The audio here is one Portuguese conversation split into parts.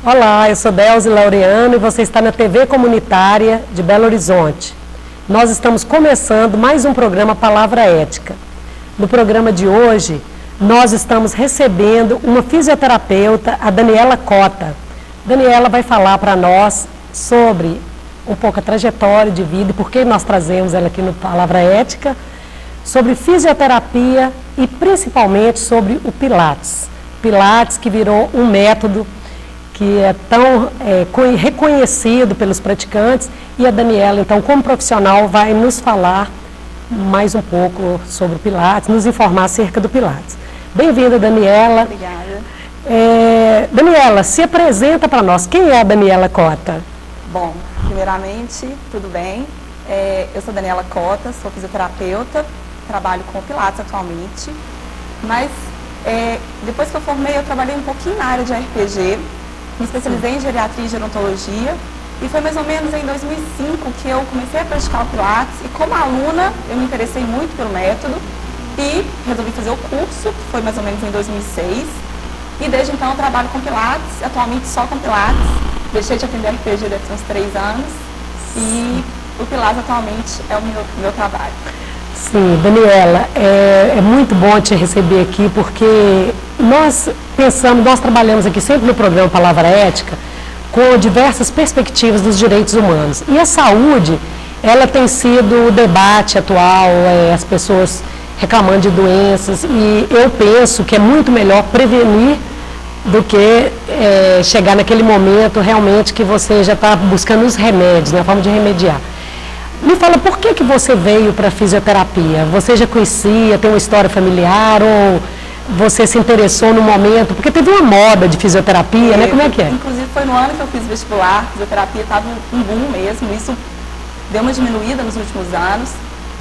Olá, eu sou Delzi Laureano e você está na TV Comunitária de Belo Horizonte. Nós estamos começando mais um programa Palavra Ética. No programa de hoje, nós estamos recebendo uma fisioterapeuta, a Daniela Cota. Daniela vai falar para nós sobre um pouco a trajetória de vida e por que nós trazemos ela aqui no Palavra Ética, sobre fisioterapia e principalmente sobre o Pilates. Pilates que virou um método que é tão reconhecido pelos praticantes, e a Daniela, então, como profissional, vai nos falar mais um pouco sobre o Pilates, nos informar acerca do Pilates. Bem-vinda, Daniela. Obrigada. Daniela, se apresenta para nós. Quem é a Daniela Cota? Bom, primeiramente, tudo bem? Eu sou Daniela Cota, sou fisioterapeuta, trabalho com o Pilates atualmente, mas depois que eu formei, eu trabalhei um pouquinho na área de RPG, me especializei em geriatria e gerontologia, e foi mais ou menos em 2005 que eu comecei a praticar o Pilates, e como aluna eu me interessei muito pelo método e resolvi fazer o curso, que foi mais ou menos em 2006, e desde então eu trabalho com Pilates, atualmente só com Pilates, deixei de atender RPG daqui uns 3 anos, e o Pilates atualmente é o meu trabalho. Sim, Daniela, é muito bom te receber aqui, porque nós trabalhamos aqui sempre no programa Palavra Ética, com diversas perspectivas dos direitos humanos. E a saúde, ela tem sido o debate atual, as pessoas reclamando de doenças, e eu penso que é muito melhor prevenir do que chegar naquele momento realmente que você já está buscando os remédios, a forma de remediar. Me fala, por que você veio para a fisioterapia? Você já conhecia, tem uma história familiar, ou você se interessou no momento? Porque teve uma moda de fisioterapia, né? Como é que é? Inclusive foi no ano que eu fiz vestibular, fisioterapia estava um boom mesmo, isso deu uma diminuída nos últimos anos,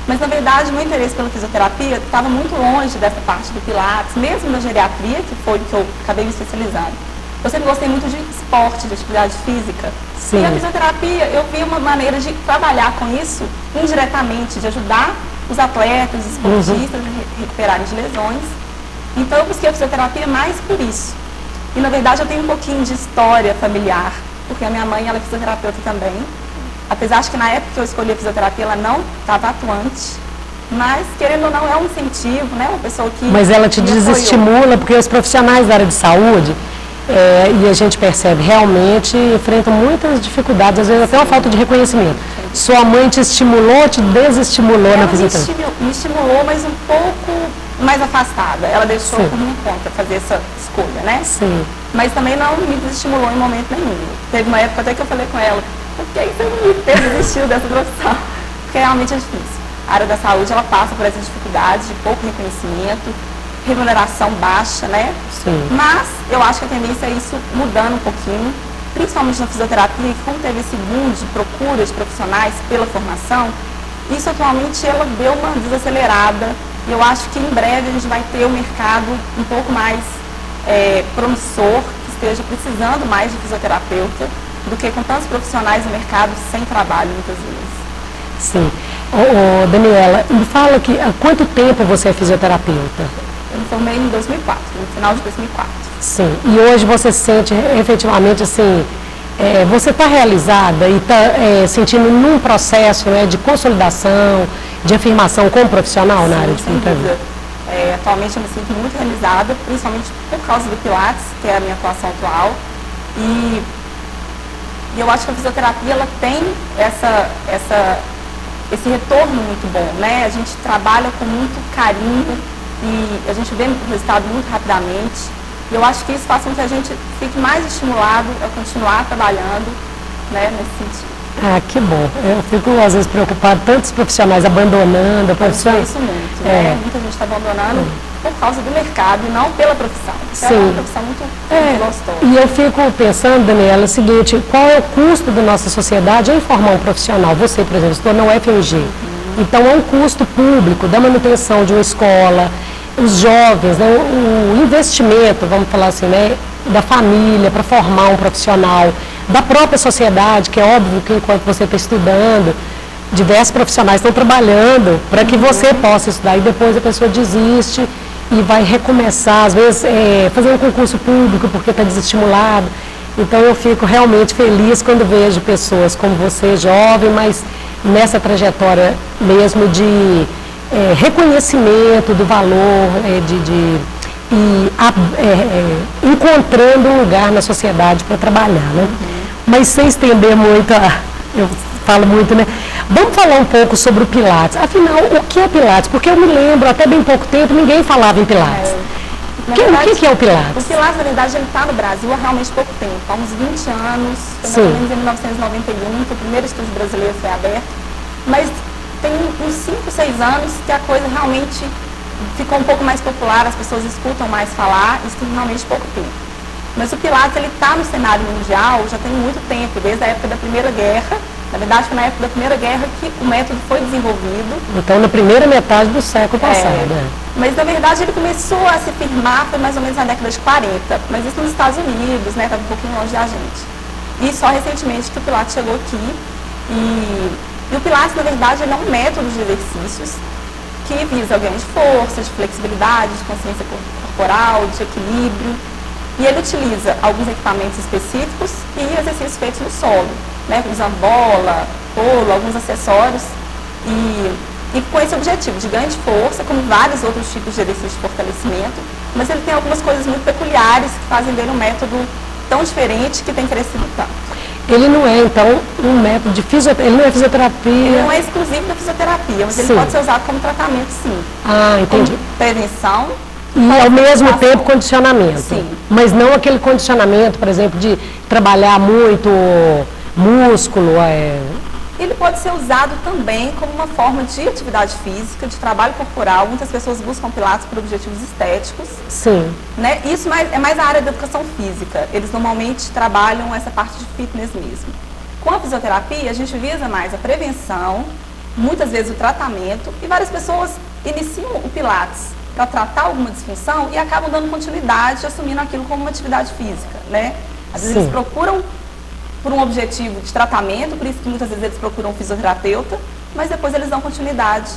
mas na verdade meu interesse pela fisioterapia estava muito longe dessa parte do Pilates, mesmo da geriatria, que foi o que eu acabei me especializando. Eu sempre gostei muito de esporte, de atividade física. Sim. E a fisioterapia, eu vi uma maneira de trabalhar com isso indiretamente, de ajudar os atletas, os esportistas a recuperarem de lesões. Então eu busquei a fisioterapia mais por isso. E na verdade eu tenho um pouquinho de história familiar, porque a minha mãe ela é fisioterapeuta também. Apesar de que na época que eu escolhi a fisioterapia ela não estava atuante, mas querendo ou não é um incentivo, né? Uma pessoa que... Mas ela te desestimula, porque os profissionais da área de saúde... e a gente percebe, realmente enfrentam muitas dificuldades, às vezes até uma falta de reconhecimento. Sua mãe te estimulou, te desestimulou na fisioterapia? Me estimulou, mas um pouco mais afastada. Ela deixou por minha conta fazer essa escolha, né? Sim. Mas também não me desestimulou em momento nenhum. Teve uma época até que eu falei com ela, por que você não desistiu dessa profissão? Porque realmente é difícil. A área da saúde, ela passa por essas dificuldades de pouco reconhecimento, remuneração baixa, né? Sim. Mas eu acho que a tendência é isso mudando um pouquinho, principalmente na fisioterapia, que como teve esse boom de procura de profissionais pela formação, isso atualmente ela deu uma desacelerada, e eu acho que em breve a gente vai ter um mercado um pouco mais promissor, que esteja precisando mais de fisioterapeuta, do que com tantos profissionais no mercado sem trabalho, muitas vezes. Sim. Daniela, me fala que há quanto tempo você é fisioterapeuta? Eu me formei em 2004, no final de 2004. Sim, e hoje você sente efetivamente assim, você está realizada e está sentindo num processo de consolidação, de afirmação como profissional na área de fisioterapia? Atualmente eu me sinto muito realizada, principalmente por causa do Pilates, que é a minha atuação atual, e eu acho que a fisioterapia ela tem esse retorno muito bom, né? A gente trabalha com muito carinho, e a gente vê o resultado muito rapidamente, e eu acho que isso faz com que a gente fique mais estimulado a continuar trabalhando, né, nesse sentido. Ah, que bom. Eu fico às vezes preocupada, tantos profissionais abandonando a profissão. Isso muito, né? Muita gente está abandonando por causa do mercado e não pela profissão. Sim. É uma profissão muito gostosa. E eu fico pensando, Daniela, o seguinte, qual é o custo da nossa sociedade em formar um profissional? Você, por exemplo, estou na UFMG. Então, é um custo público da manutenção de uma escola, os jovens, né, o investimento, vamos falar assim, né, da família para formar um profissional, da própria sociedade, que é óbvio que enquanto você está estudando, diversos profissionais estão trabalhando para que você possa estudar, e depois a pessoa desiste e vai recomeçar, às vezes fazer um concurso público porque está desestimulado. Então eu fico realmente feliz quando vejo pessoas como você, jovem, mas nessa trajetória mesmo de reconhecimento do valor, encontrando um lugar na sociedade para trabalhar, né? Mas sem estender muito, eu falo muito, né? Vamos falar um pouco sobre o Pilates. Afinal, o que é Pilates? Porque eu me lembro, até bem pouco tempo, ninguém falava em Pilates. O que é o Pilates? O Pilates, na verdade, ele está no Brasil há realmente pouco tempo, há uns 20 anos, foi mais ou menos em 1991, que o primeiro estúdio brasileiro foi aberto, mas tem uns 5, 6 anos que a coisa realmente ficou um pouco mais popular, as pessoas escutam mais falar, isso tem realmente pouco tempo. Mas o Pilates, ele está no cenário mundial já tem muito tempo, desde a época da Primeira Guerra. Na verdade, foi na época da Primeira Guerra que o método foi desenvolvido. Então, na primeira metade do século passado. Mas, na verdade, ele começou a se firmar, foi mais ou menos na década de 40, mas isso nos Estados Unidos, né, estava um pouquinho longe da gente. E só recentemente que o Pilates chegou aqui. E o Pilates, na verdade, ele é um método de exercícios que visa o ganho de força, de flexibilidade, de consciência corporal, de equilíbrio. E ele utiliza alguns equipamentos específicos e exercícios feitos no solo, né, usando bola, polo, alguns acessórios. E com esse objetivo de ganho de força, como vários outros tipos de exercício de fortalecimento, mas ele tem algumas coisas muito peculiares que fazem dele um método tão diferente que tem crescido tanto. Ele não é, então, um método de fisioterapia, ele não é fisioterapia... Ele não é exclusivo da fisioterapia, mas ele pode ser usado como tratamento, sim. Ah, entendi. Como prevenção. E ao mesmo tempo condicionamento. Sim. Mas não aquele condicionamento, por exemplo, de trabalhar muito músculo. Ele pode ser usado também como uma forma de atividade física, de trabalho corporal. Muitas pessoas buscam Pilates por objetivos estéticos. Sim. Né? Isso é mais a área da educação física. Eles normalmente trabalham essa parte de fitness mesmo. Com a fisioterapia, a gente visa mais a prevenção, muitas vezes o tratamento, e várias pessoas iniciam o Pilates para tratar alguma disfunção e acabam dando continuidade, assumindo aquilo como uma atividade física, né? Às vezes eles procuram por um objetivo de tratamento, por isso que muitas vezes eles procuram um fisioterapeuta, mas depois eles dão continuidade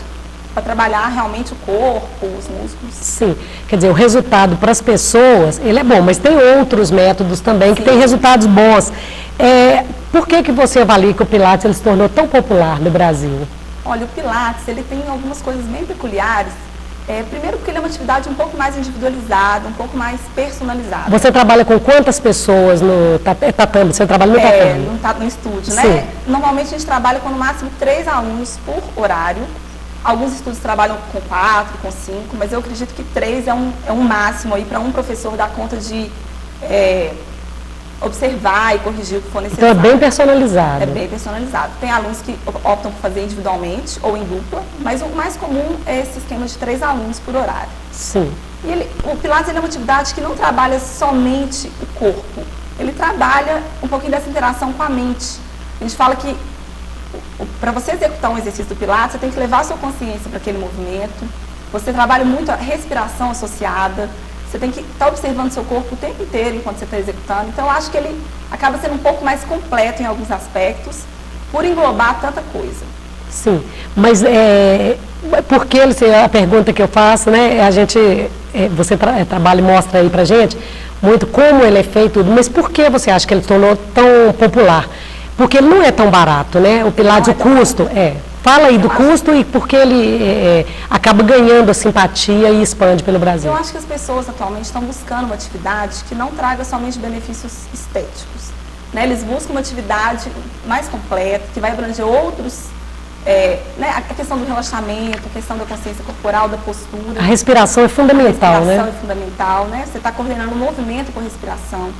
para trabalhar realmente o corpo, os músculos. Sim, quer dizer, o resultado para as pessoas, ele é bom, mas tem outros métodos também que têm resultados bons. Por que você avalia que o Pilates ele se tornou tão popular no Brasil? Olha, o Pilates, ele tem algumas coisas bem peculiares. Primeiro porque ele é uma atividade um pouco mais individualizada, um pouco mais personalizada. Você trabalha com quantas pessoas no tatame? Você trabalha no tatame? No estúdio, né? Normalmente a gente trabalha com no máximo 3 alunos por horário. Alguns estúdios trabalham com 4, com 5, mas eu acredito que 3 é um máximo aí para um professor dar conta de observar e corrigir o que for necessário. Então é bem personalizado. É bem personalizado. Tem alunos que optam por fazer individualmente ou em dupla, mas o mais comum é esse esquema de 3 alunos por horário. Sim. E o Pilates é uma atividade que não trabalha somente o corpo, ele trabalha um pouquinho dessa interação com a mente. A gente fala que para você executar um exercício do Pilates, você tem que levar a sua consciência para aquele movimento, você trabalha muito a respiração associada, você tem que estar observando seu corpo o tempo inteiro enquanto você está executando. Então, eu acho que ele acaba sendo um pouco mais completo em alguns aspectos, por englobar tanta coisa. Sim, mas porque a pergunta que eu faço, né, você trabalha e mostra aí pra gente muito como ele é feito, mas por que você acha que ele se tornou tão popular? Porque ele não é tão barato, né? O Pilates, o custo, Fala aí do custo e por que ele acaba ganhando a simpatia e expande pelo Brasil. Eu acho que as pessoas atualmente estão buscando uma atividade que não traga somente benefícios estéticos, né? Eles buscam uma atividade mais completa, que vai abranger outros, né? A questão do relaxamento, a questão da consciência corporal, da postura. A respiração é fundamental, né? A respiração é fundamental, né? Você está coordenando o movimento com a respiração.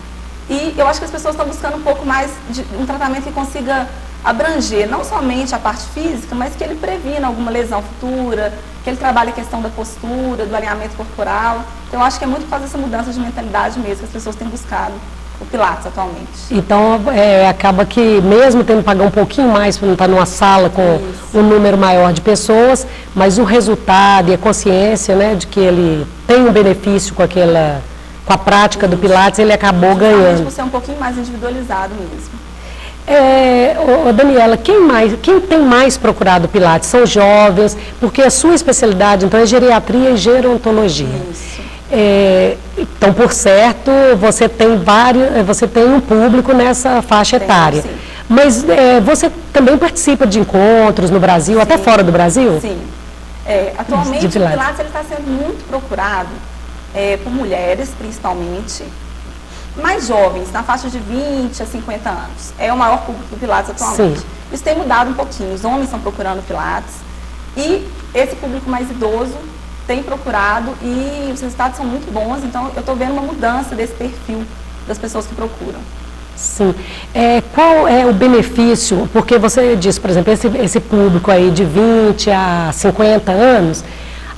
E eu acho que as pessoas estão buscando um pouco mais de um tratamento que consiga abranger não somente a parte física, mas que ele previna alguma lesão futura, que ele trabalhe a questão da postura, do alinhamento corporal. Então, eu acho que é muito por causa dessa mudança de mentalidade mesmo que as pessoas têm buscado o Pilates atualmente. Então, acaba que mesmo tendo que pagar um pouquinho mais para não estar numa sala com um número maior de pessoas, mas o resultado e a consciência, né, de que ele tem um benefício com a prática do Pilates, ele acabou ganhando. Por ser um pouquinho mais individualizado mesmo. Daniela, quem tem mais procurado Pilates? São jovens, porque a sua especialidade, então, é geriatria e gerontologia. Isso. Então, por certo, você tem um público nessa faixa etária. Sim. Mas você também participa de encontros no Brasil, Sim. até fora do Brasil? Sim. Atualmente, o Pilates está sendo muito procurado por mulheres, principalmente, mais jovens, na faixa de 20 a 50 anos. É o maior público do Pilates atualmente. Sim. Isso tem mudado um pouquinho. Os homens estão procurando Pilates e esse público mais idoso tem procurado e os resultados são muito bons. Então, eu estou vendo uma mudança desse perfil das pessoas que procuram. Sim. Qual é o benefício? Porque você disse, por exemplo, esse público aí de 20 a 50 anos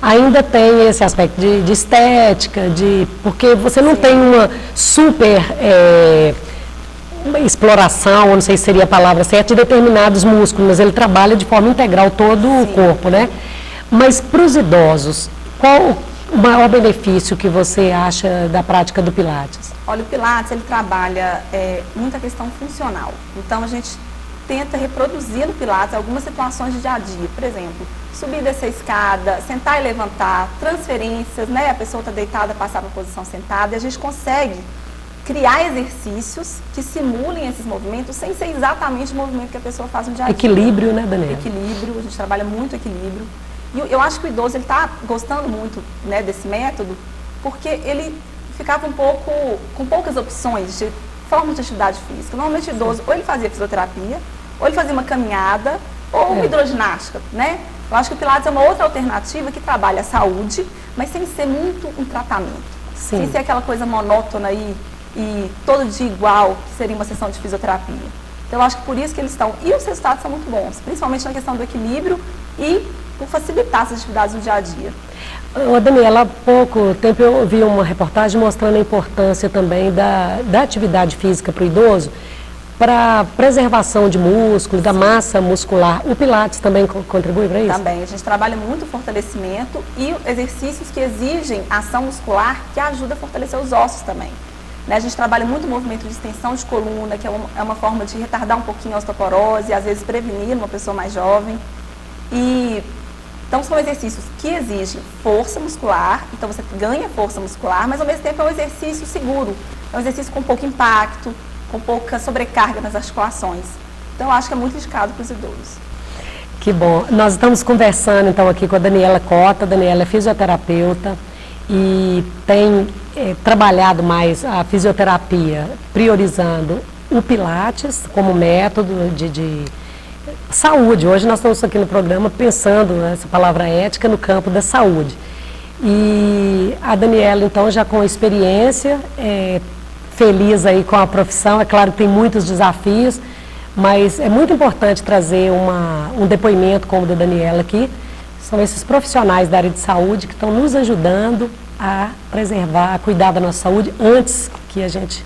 ainda tem esse aspecto de estética, porque você não tem uma super exploração, eu não sei se seria a palavra certa, de determinados músculos, mas ele trabalha de forma integral todo o corpo, né? Mas para os idosos, qual o maior benefício que você acha da prática do Pilates? Olha, o Pilates, ele trabalha muita questão funcional. Então, a gente tenta reproduzir no Pilates algumas situações de dia a dia. Por exemplo, subir e descer a escada, sentar e levantar, transferências, né? A pessoa está deitada, passar para a posição sentada, e a gente consegue criar exercícios que simulem esses movimentos sem ser exatamente o movimento que a pessoa faz no dia a dia. Equilíbrio, né, Daniela? Equilíbrio, a gente trabalha muito equilíbrio. E eu acho que o idoso está gostando muito, né, desse método, porque ele ficava com poucas opções de formas de atividade física. Normalmente o idoso, ou ele fazia fisioterapia, ou ele fazia uma caminhada, ou uma hidroginástica, né? Eu acho que o Pilates é uma outra alternativa que trabalha a saúde, mas sem ser muito um tratamento. Sim. Sem ser aquela coisa monótona e todo dia igual, que seria uma sessão de fisioterapia. Então, eu acho que por isso que eles estão... E os resultados são muito bons, principalmente na questão do equilíbrio e por facilitar essas atividades no dia a dia. Ô, Daniela, há pouco tempo eu vi uma reportagem mostrando a importância também da atividade física para o idoso para a preservação de músculo, da massa muscular. O Pilates também contribui para isso? Também. A gente trabalha muito o fortalecimento e exercícios que exigem ação muscular que ajuda a fortalecer os ossos também. Né? A gente trabalha muito o movimento de extensão de coluna, que é uma forma de retardar um pouquinho a osteoporose e às vezes prevenir uma pessoa mais jovem. Então, são exercícios que exigem força muscular, então você ganha força muscular, mas ao mesmo tempo é um exercício seguro, é um exercício com pouco impacto, com pouca sobrecarga nas articulações. Então, eu acho que é muito indicado para os idosos. Que bom. Nós estamos conversando, então, aqui com a Daniela Cota. A Daniela é fisioterapeuta e tem trabalhado mais a fisioterapia, priorizando o Pilates como método de saúde. Hoje nós estamos aqui no programa pensando nessa palavra ética no campo da saúde. E a Daniela, então, já com experiência, feliz aí com a profissão. É claro que tem muitos desafios, mas é muito importante trazer um depoimento como o da Daniela aqui. São esses profissionais da área de saúde que estão nos ajudando a preservar, a cuidar da nossa saúde antes que a gente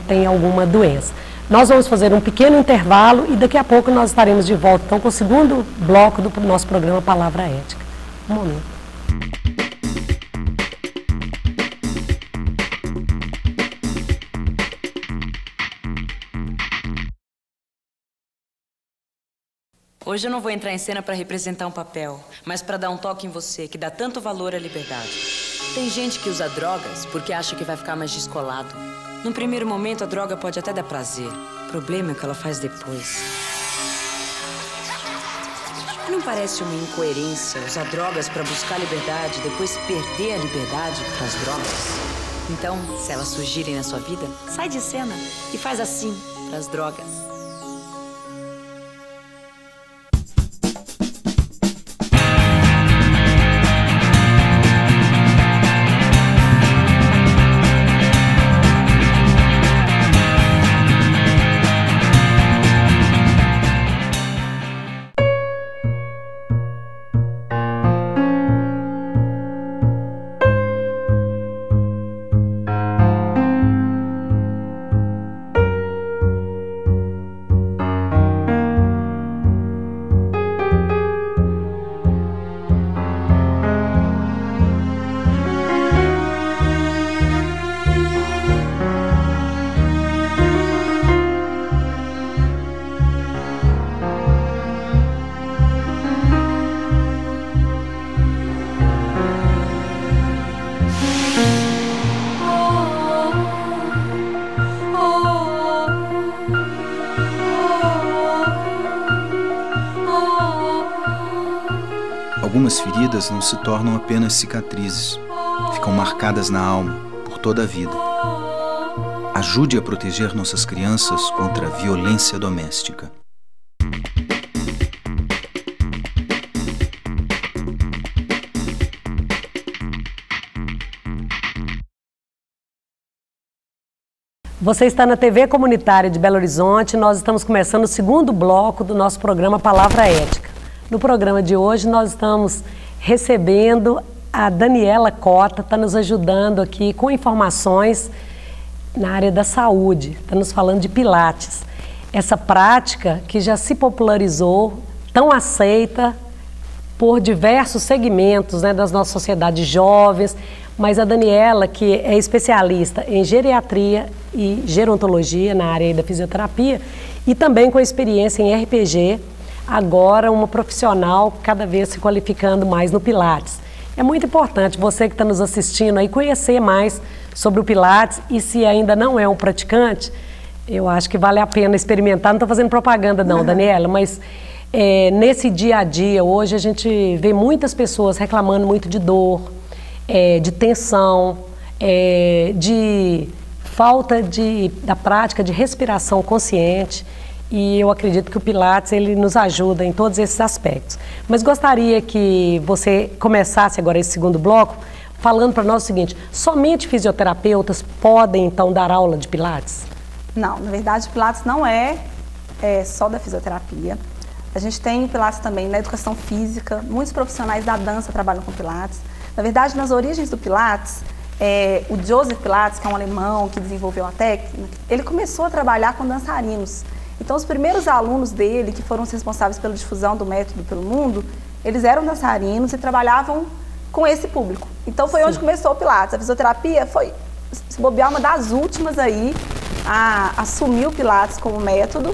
tenha alguma doença. Nós vamos fazer um pequeno intervalo e daqui a pouco nós estaremos de volta, então, com o segundo bloco do nosso programa Palavra Ética. Um momento. Hoje eu não vou entrar em cena para representar um papel, mas para dar um toque em você, que dá tanto valor à liberdade. Tem gente que usa drogas porque acha que vai ficar mais descolado. Num primeiro momento, a droga pode até dar prazer. O problema é o que ela faz depois. Não parece uma incoerência usar drogas para buscar liberdade e depois perder a liberdade para as drogas? Então, se elas surgirem na sua vida, sai de cena e faz assim para as drogas. algumas feridas não se tornam apenas cicatrizes, ficam marcadas na alma por toda a vida. Ajude a proteger nossas crianças contra a violência doméstica. Você está na TV Comunitária de Belo Horizonte. Nós estamos começando o segundo bloco do nosso programa Palavra Ética. No programa de hoje nós estamos recebendo a Daniela Cota, está nos ajudando aqui com informações na área da saúde, está nos falando de Pilates. Essa prática que já se popularizou, tão aceita por diversos segmentos, né, das nossas sociedades jovens, mas a Daniela, que é especialista em geriatria e gerontologia na área da fisioterapia e também com experiência em RPG, agora uma profissional cada vez se qualificando mais no Pilates. É muito importante você que está nos assistindo aí conhecer mais sobre o Pilates e se ainda não é um praticante, eu acho que vale a pena experimentar. Não estou fazendo propaganda não, Daniela, mas nesse dia a dia, hoje a gente vê muitas pessoas reclamando muito de dor, de tensão, de falta da prática de respiração consciente, e eu acredito que o Pilates ele nos ajuda em todos esses aspectos. Mas gostaria que você começasse agora esse segundo bloco falando para nós o seguinte: somente fisioterapeutas podem então dar aula de Pilates? Não, na verdade o Pilates não é só da fisioterapia. A gente tem Pilates também na educação física, muitos profissionais da dança trabalham com Pilates. Na verdade, nas origens do Pilates, o Joseph Pilates, que é um alemão que desenvolveu a técnica, ele começou a trabalhar com dançarinos. Então, os primeiros alunos dele, que foram os responsáveis pela difusão do método pelo mundo, eles eram dançarinos e trabalhavam com esse público. Então, foi onde começou o Pilates. A fisioterapia foi, se bobear, uma das últimas aí a assumir o Pilates como método.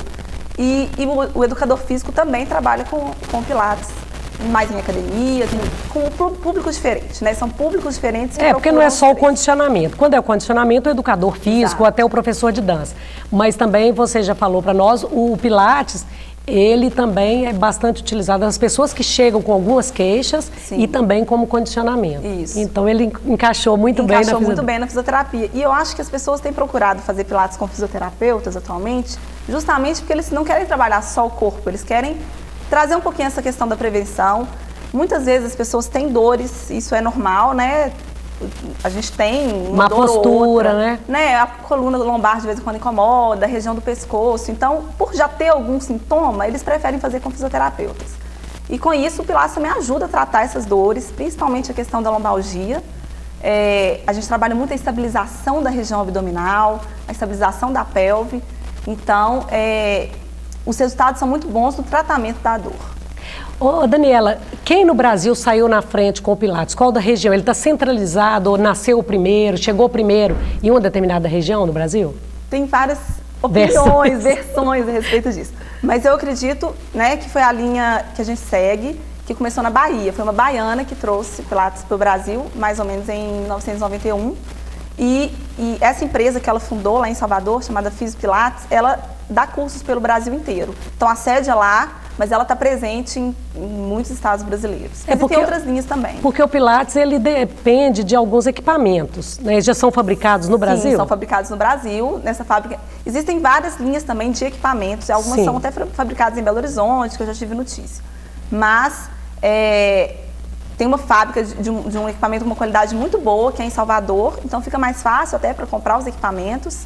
E o educador físico também trabalha com Pilates, mais em academias, com públicos diferentes, né? São públicos diferentes. Porque não é só o condicionamento. Quando é o condicionamento, o educador físico, ou até o professor de dança. Mas também, você já falou para nós, o Pilates, ele também é bastante utilizado nas pessoas que chegam com algumas queixas. Sim. E também como condicionamento. Isso. Então, ele encaixou muito bem na fisioterapia. E eu acho que as pessoas têm procurado fazer Pilates com fisioterapeutas atualmente, justamente porque eles não querem trabalhar só o corpo, eles querem trazer um pouquinho essa questão da prevenção. Muitas vezes as pessoas têm dores, isso é normal, né? A gente tem uma dor postura, ou outra, né? A coluna lombar de vez em quando incomoda, a região do pescoço. Então, por já ter algum sintoma, eles preferem fazer com fisioterapeutas. E com isso, o Pilates também ajuda a tratar essas dores, principalmente a questão da lombalgia. A gente trabalha muito a estabilização da região abdominal, a estabilização da pelve. Então, os resultados são muito bons no tratamento da dor. Ô, Daniela, quem no Brasil saiu na frente com o Pilates? Qual da região? Ele está centralizado ou nasceu primeiro, chegou primeiro em uma determinada região do Brasil? Tem várias opiniões, versões a respeito disso. Mas eu acredito, né, que foi a linha que a gente segue, que começou na Bahia. Foi uma baiana que trouxe Pilates para o Brasil, mais ou menos em 1991. E essa empresa que ela fundou lá em Salvador, chamada Fisio Pilates, ela dá cursos pelo Brasil inteiro. Então a sede é lá, mas ela está presente em muitos estados brasileiros. E tem outras linhas também. Porque o Pilates, ele depende de alguns equipamentos, né? Eles já são fabricados no Brasil? Sim, são fabricados no Brasil. Nessa fábrica existem várias linhas também de equipamentos. Algumas são até fabricadas em Belo Horizonte, que eu já tive notícia. Mas tem uma fábrica de um equipamento com uma qualidade muito boa, que é em Salvador. Então fica mais fácil até para comprar os equipamentos.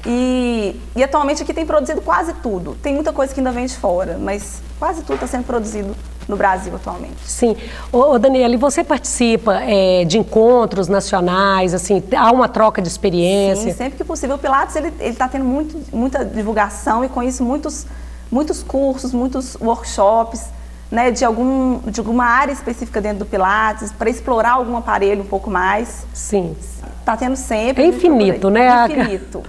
E atualmente aqui tem produzido quase tudo. Tem muita coisa que ainda vem de fora, mas quase tudo está sendo produzido no Brasil atualmente. Sim. Ô, Daniela, e você participa de encontros nacionais, assim, há uma troca de experiência? Sim, sempre que possível. O Pilates ele está tendo muita divulgação e com isso muitos cursos, muitos workshops, né, de alguma área específica dentro do Pilates, para explorar algum aparelho um pouco mais. Sim. Está tendo sempre. É infinito, né? É infinito.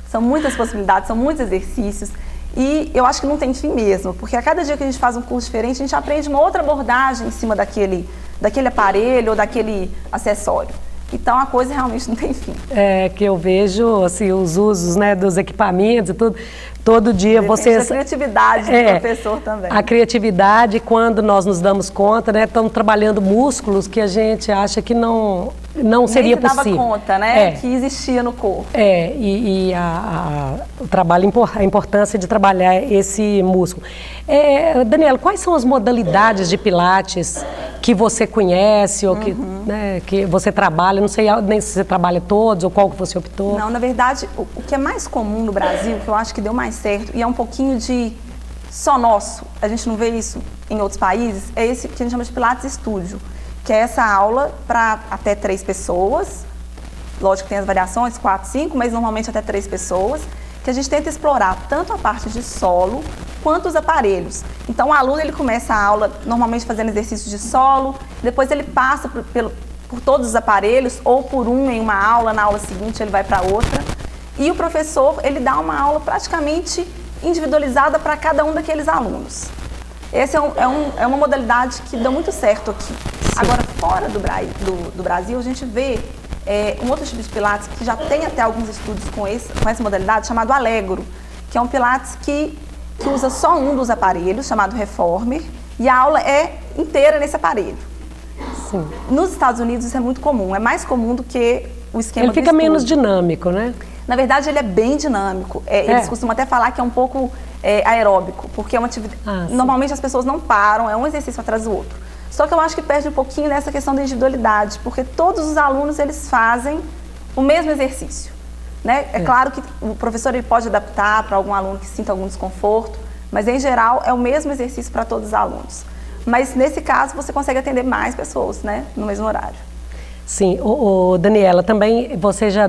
São muitas possibilidades, são muitos exercícios. E eu acho que não tem fim mesmo, porque a cada dia que a gente faz um curso diferente, a gente aprende uma outra abordagem em cima daquele aparelho ou daquele acessório. Então a coisa realmente não tem fim. É, que eu vejo assim, os usos, né, dos equipamentos e tudo. Todo dia vocês... A criatividade do professor também. A criatividade, quando nós nos damos conta, né, estamos trabalhando músculos que a gente acha que não seria possível. Nem dava conta, né, que existia no corpo. O trabalho, a importância de trabalhar esse músculo. Daniela, quais são as modalidades de Pilates que você conhece ou que você trabalha? Não sei nem se você trabalha todos ou qual que você optou. Não, na verdade, o que é mais comum no Brasil, que eu acho que deu mais certo, e é um pouquinho de só nosso, a gente não vê isso em outros países, é esse que a gente chama de Pilates Estúdio, que é essa aula para até 3 pessoas, lógico que tem as variações, 4, 5, mas normalmente até 3 pessoas, que a gente tenta explorar tanto a parte de solo quanto os aparelhos. Então o aluno ele começa a aula normalmente fazendo exercícios de solo, depois ele passa por todos os aparelhos, ou por um em uma aula, na aula seguinte ele vai para outra. E o professor, ele dá uma aula praticamente individualizada para cada um daqueles alunos. Essa é uma modalidade que deu muito certo aqui. Sim. Agora, fora do Brasil, a gente vê um outro tipo de Pilates que já tem até alguns estudos com essa modalidade, chamado Allegro, que é um Pilates que usa só um dos aparelhos, chamado Reformer, e a aula é inteira nesse aparelho. Sim. Nos Estados Unidos isso é muito comum, é mais comum do que o esquema Ele fica menos dinâmico, né? Na verdade, ele é bem dinâmico. Eles costumam até falar que é um pouco aeróbico, porque é uma atividade... Normalmente as pessoas não param, é um exercício atrás do outro. Só que eu acho que perde um pouquinho nessa questão da individualidade, porque todos os alunos, eles fazem o mesmo exercício, né? É claro que o professor ele pode adaptar para algum aluno que sinta algum desconforto, mas em geral é o mesmo exercício para todos os alunos. Mas nesse caso, você consegue atender mais pessoas, né? No mesmo horário. Sim, Daniela, também você já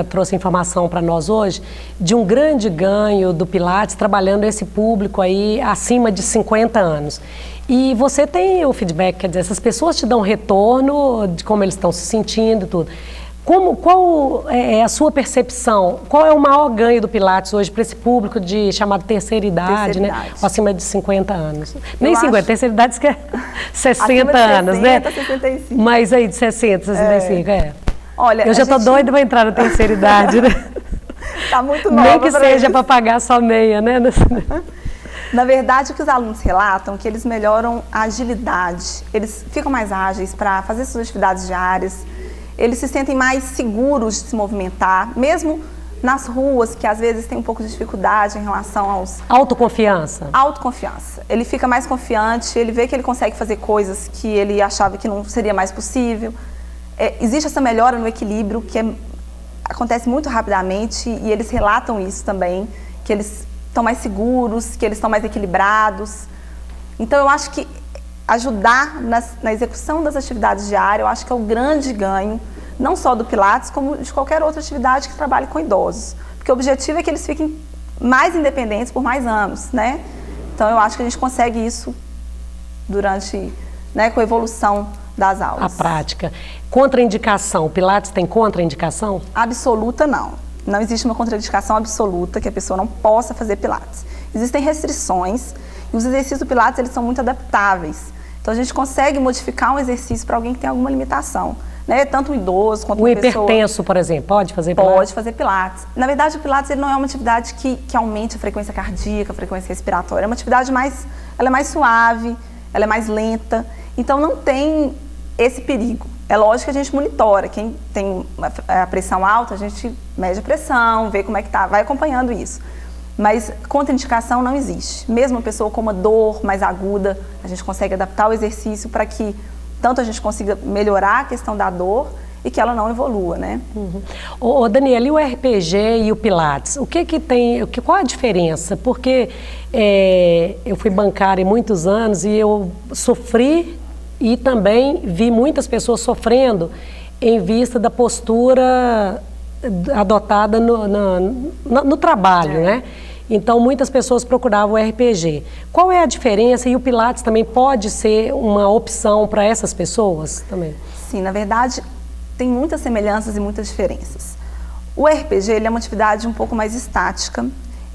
trouxe informação para nós hoje de um grande ganho do Pilates trabalhando esse público aí acima de 50 anos. E você tem o feedback, quer dizer, essas pessoas te dão retorno de como eles estão se sentindo e tudo. Qual é a sua percepção? Qual é o maior ganho do Pilates hoje para esse público chamado terceira idade, né? Acima de 50 anos. Nem 50, terceira idade diz que é 60 anos, né? 65. Mas aí de 60, 65, Olha, eu já estou doida para entrar na terceira idade, né? Tá muito nova. Nem que seja para pagar só meia, né? Na verdade, o que os alunos relatam é que eles melhoram a agilidade, eles ficam mais ágeis para fazer suas atividades diárias, eles se sentem mais seguros de se movimentar, mesmo nas ruas, que às vezes tem um pouco de dificuldade em relação aos... Autoconfiança. Autoconfiança. Ele fica mais confiante, ele vê que ele consegue fazer coisas que ele achava que não seria mais possível. Existe essa melhora no equilíbrio, que acontece muito rapidamente, e eles relatam isso também, que eles estão mais seguros, que eles estão mais equilibrados. Então, eu acho que ajudar na execução das atividades diárias, eu acho que é o grande ganho, não só do Pilates, como de qualquer outra atividade que trabalhe com idosos. Porque o objetivo é que eles fiquem mais independentes por mais anos, né? Então, eu acho que a gente consegue isso durante, né, com a evolução das aulas. A prática. Contraindicação, o Pilates tem contraindicação? Absoluta, não. Não existe uma contraindicação absoluta que a pessoa não possa fazer Pilates. Existem restrições e os exercícios do Pilates, eles são muito adaptáveis. Então, a gente consegue modificar um exercício para alguém que tem alguma limitação, né? Tanto um idoso quanto uma pessoa... O hipertenso, por exemplo, pode fazer Pilates? Pode fazer Pilates. Na verdade, o Pilates ele não é uma atividade que aumente a frequência cardíaca, a frequência respiratória. É uma atividade ela é mais suave, ela é mais lenta. Então, não tem esse perigo. É lógico que a gente monitora. Quem tem a pressão alta, a gente mede a pressão, vê como é que tá, vai acompanhando isso. Mas contraindicação não existe. Mesmo uma pessoa com uma dor mais aguda, a gente consegue adaptar o exercício para que tanto a gente consiga melhorar a questão da dor e que ela não evolua, né? Uhum. Daniela, e o RPG e o Pilates? O que tem, qual a diferença? Porque eu fui bancária muitos anos e eu sofri e também vi muitas pessoas sofrendo em vista da postura adotada no trabalho, né? Então, muitas pessoas procuravam o RPG. Qual é a diferença? E o Pilates também pode ser uma opção para essas pessoas também? Sim, na verdade, tem muitas semelhanças e muitas diferenças. O RPG ele é uma atividade um pouco mais estática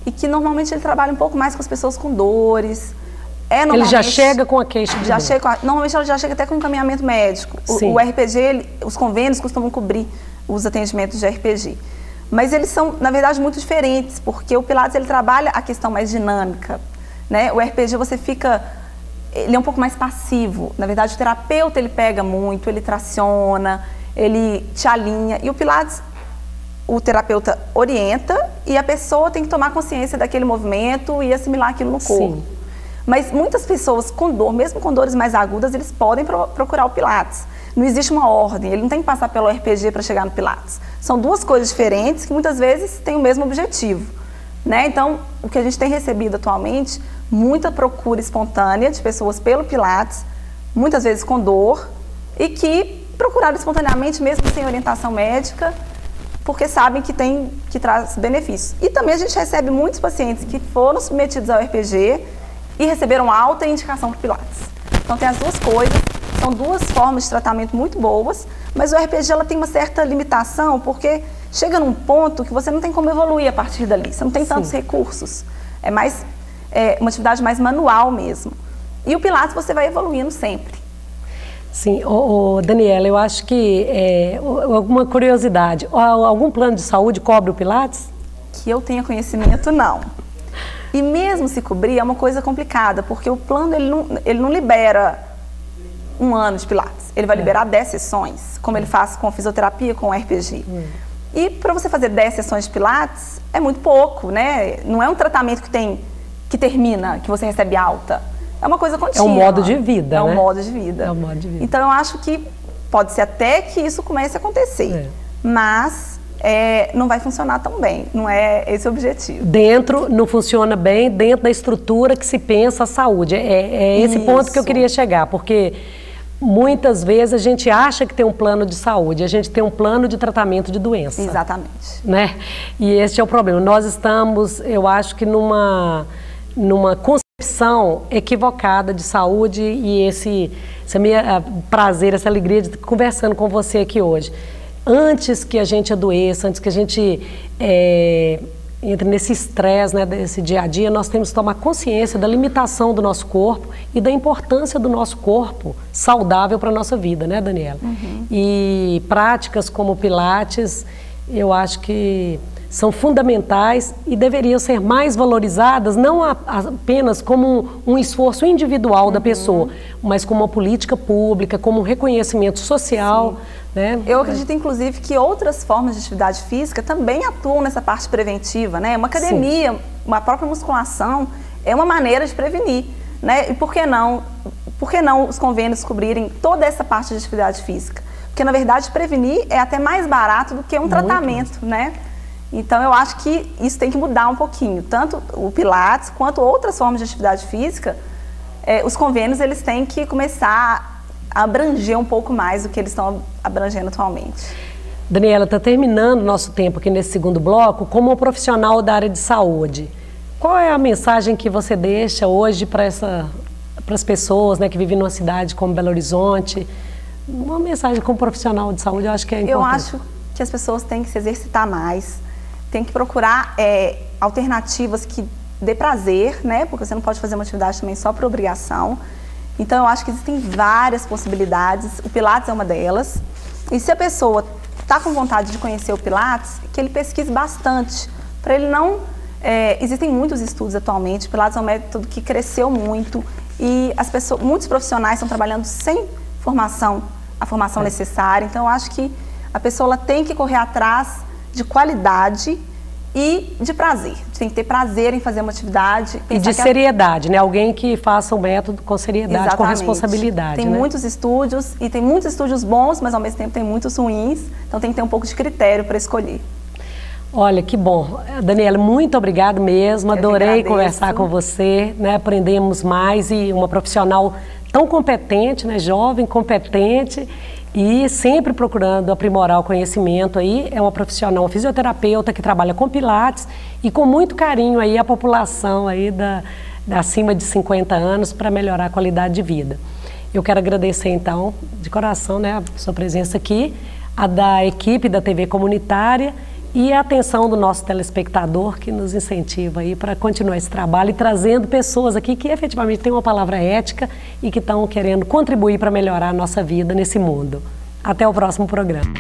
e que normalmente ele trabalha um pouco mais com as pessoas com dores. Ele já chega com a queixa de dor. Normalmente ela já chega até com encaminhamento médico. O RPG, os convênios costumam cobrir os atendimentos de RPG. Mas eles são, na verdade, muito diferentes, porque o Pilates ele trabalha a questão mais dinâmica, né? O RPG ele é um pouco mais passivo. Na verdade, o terapeuta ele pega muito, ele traciona, ele te alinha. E o Pilates, o terapeuta orienta e a pessoa tem que tomar consciência daquele movimento e assimilar aquilo no corpo. Sim. Mas muitas pessoas com dor, mesmo com dores mais agudas, eles podem procurar o Pilates. Não existe uma ordem, ele não tem que passar pelo RPG para chegar no Pilates. São duas coisas diferentes que muitas vezes têm o mesmo objetivo, né? Então, o que a gente tem recebido atualmente, muita procura espontânea de pessoas pelo Pilates, muitas vezes com dor, e que procuraram espontaneamente, mesmo sem orientação médica, porque sabem que traz benefícios. E também a gente recebe muitos pacientes que foram submetidos ao RPG e receberam alta indicação para o Pilates. Então tem as duas coisas, são duas formas de tratamento muito boas, mas o RPG ela tem uma certa limitação, porque chega num ponto que você não tem como evoluir a partir dali, você não tem tantos recursos. É mais uma atividade mais manual mesmo. E o Pilates você vai evoluindo sempre. Sim, Daniela, eu acho que alguma curiosidade, algum plano de saúde cobre o Pilates? Que eu tenha conhecimento, não. E mesmo se cobrir, é uma coisa complicada, porque o plano ele não libera 1 ano de Pilates, ele vai liberar 10 sessões, como ele faz com fisioterapia, com RPG. E para você fazer 10 sessões de Pilates, é muito pouco, né? Não é um tratamento que termina, que você recebe alta. É uma coisa contínua. É um modo de vida, né? É um modo de vida. Então, eu acho que pode ser até que isso comece a acontecer. Mas não vai funcionar tão bem. Não é esse o objetivo. Não funciona bem dentro da estrutura que se pensa a saúde. É esse ponto que eu queria chegar. Porque muitas vezes a gente acha que tem um plano de saúde. A gente tem um plano de tratamento de doença. Exatamente. Né? E esse é o problema. Nós estamos, eu acho que numa concepção equivocada de saúde e esse minha prazer, essa alegria de estar conversando com você aqui hoje. Antes que a gente adoeça, antes que a gente entre nesse estresse, né, desse dia a dia, nós temos que tomar consciência da limitação do nosso corpo e da importância do nosso corpo saudável para a nossa vida, né, Daniela? E práticas como o Pilates, eu acho que são fundamentais e deveriam ser mais valorizadas, não apenas como um esforço individual da pessoa, mas como uma política pública, como um reconhecimento social. Né? Eu acredito, inclusive, que outras formas de atividade física também atuam nessa parte preventiva, né? Uma academia, uma própria musculação, é uma maneira de prevenir, né? E por que não os convênios cobrirem toda essa parte de atividade física? Porque, na verdade, prevenir é até mais barato do que um tratamento, né? Então, eu acho que isso tem que mudar um pouquinho. Tanto o Pilates, quanto outras formas de atividade física, os convênios, eles têm que começar a abranger um pouco mais do que eles estão abrangendo atualmente. Daniela, está terminando o nosso tempo aqui nesse segundo bloco. Como profissional da área de saúde, qual é a mensagem que você deixa hoje para as pessoas, né, que vivem numa cidade como Belo Horizonte? Uma mensagem como profissional de saúde, eu acho que é importante. Eu acho que as pessoas têm que se exercitar mais, tem que procurar alternativas que dê prazer, né? Porque você não pode fazer uma atividade também só por obrigação. Então, eu acho que existem várias possibilidades, o Pilates é uma delas. E se a pessoa está com vontade de conhecer o Pilates, que ele pesquise bastante, para ele não... existem muitos estudos atualmente, o Pilates é um método que cresceu muito e muitos profissionais estão trabalhando sem a formação necessária. Então, eu acho que a pessoa ela tem que correr atrás de qualidade e de prazer. Tem que ter prazer em fazer uma atividade. E de seriedade, né? Alguém que faça um método com seriedade, exatamente, com responsabilidade. Tem muitos estúdios, e tem muitos estúdios bons, mas ao mesmo tempo tem muitos ruins. Então tem que ter um pouco de critério para escolher. Olha, que bom. Daniela, muito obrigada mesmo. Adorei conversar com você, né? Aprendemos mais e uma profissional tão competente, né? Jovem, competente. E sempre procurando aprimorar o conhecimento aí, é uma profissional, uma fisioterapeuta que trabalha com Pilates e com muito carinho aí a população aí acima de 50 anos para melhorar a qualidade de vida. Eu quero agradecer então, de coração, né, a sua presença aqui, a da equipe da TV Comunitária e a atenção do nosso telespectador, que nos incentiva aí para continuar esse trabalho e trazendo pessoas aqui que efetivamente têm uma palavra ética e que estão querendo contribuir para melhorar a nossa vida nesse mundo. Até o próximo programa.